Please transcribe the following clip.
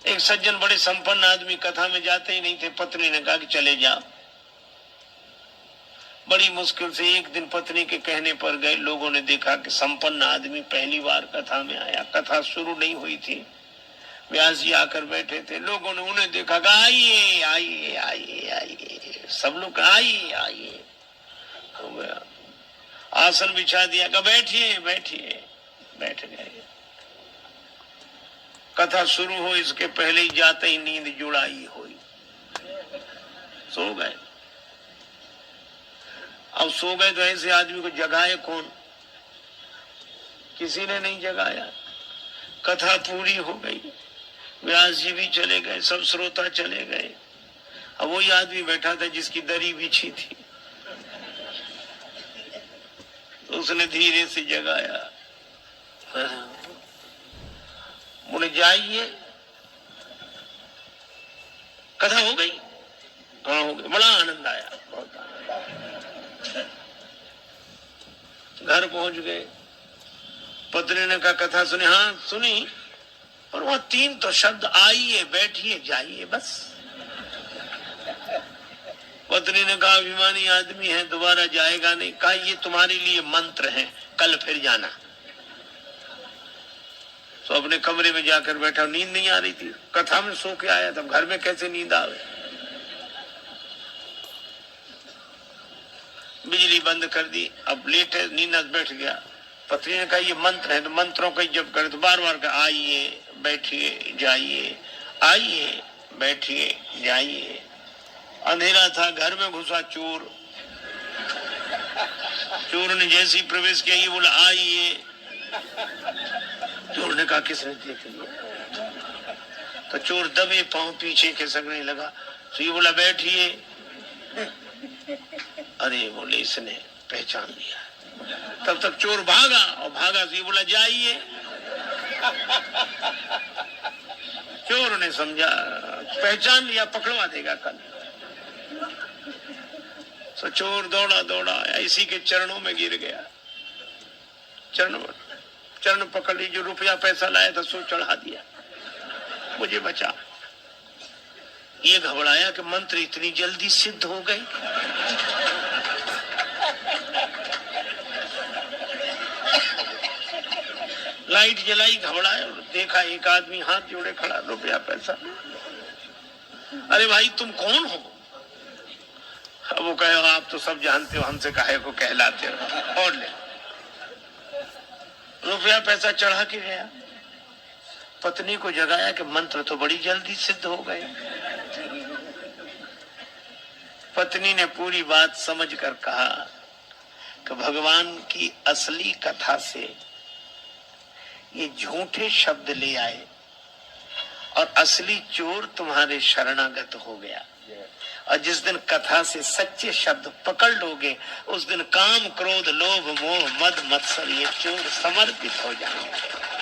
एक सज्जन बड़े संपन्न आदमी कथा में जाते ही नहीं थे। पत्नी ने कहा कि चले जाओ। बड़ी मुश्किल से एक दिन पत्नी के कहने पर गए। लोगों ने देखा कि संपन्न आदमी पहली बार कथा में आया। कथा शुरू नहीं हुई थी, व्यास जी आकर बैठे थे। लोगों ने उन्हें देखा, आइए आइए आइए आइए, सब लोग आइए आइए हो गया। आसन बिछा दिया, कहा बैठिए बैठिए, बैठ गए। कथा शुरू हो इसके पहले ही जाते ही नींद जुड़ाई हुई, सो गए। अब सो गए तो ऐसे आदमी को जगाए कौन? किसी ने नहीं जगाया। कथा पूरी हो गई, व्यास जी भी चले गए, सब श्रोता चले गए। अब वही आदमी बैठा था जिसकी दरी बिछी थी, तो उसने धीरे से जगाया। बोले जाइए, कथा हो गई? हाँ हो गई। बड़ा आनंद आया, बहुत आनंद। घर पहुंच गए। पत्नी ने कहा कथा सुनी? हाँ सुनी, और वह 3 तो शब्द, आइए बैठिए जाइए, बस। पत्नी ने कहा अभिमानी आदमी है, दोबारा जाएगा नहीं। कहा ये तुम्हारे लिए मंत्र है, कल फिर जाना। तो अपने कमरे में जाकर बैठा। नींद नहीं आ रही थी, कथा में सो के आया था, घर में कैसे नींद आवे? बिजली बंद कर दी। अब लेट है, नींद बैठ गया। पत्नी ने कहा ये मंत्र है, तो मंत्रों का जप करे। तो बार बार कहा आइए बैठिए जाइए, आइए बैठिए जाइए। अंधेरा था, घर में घुसा चोर। चोर ने जैसे ही प्रवेश किया, ये बोला आइए। चोर ने कहा किसने देख लिया? तो चोर दबे पांव पीछे खिसकने लगा। तो ये बोला बैठिए। अरे बोले इसने पहचान लिया। तब तक चोर भागा, और भागा तो ये बोला जाइए। चोर ने समझा पहचान लिया, पकड़वा देगा कल। तो चोर दौड़ा दौड़ा इसी के चरणों में गिर गया। चरण पकड़ ली, जो रुपया पैसा लाया था सो चढ़ा दिया, मुझे बचा। ये घबराया कि मंत्र इतनी जल्दी सिद्ध हो गए। लाइट जलाई, घबराया, देखा एक आदमी हाथ जोड़े खड़ा, रुपया पैसा। अरे भाई तुम कौन हो? अब वो कहे आप तो सब जानते हो, हमसे काहे को कहलाते हो, और ले। रुपया पैसा चढ़ा के गया। पत्नी को जगाया कि मंत्र तो बड़ी जल्दी सिद्ध हो गए। पत्नी ने पूरी बात समझकर कहा कि भगवान की असली कथा से ये झूठे शब्द ले आए, और असली चोर तुम्हारे शरणागत हो गया। और जिस दिन कथा से सच्चे शब्द पकड़ लोगे, उस दिन काम क्रोध लोभ मोह मद मत्सर ये चोर समर्पित हो जाएंगे।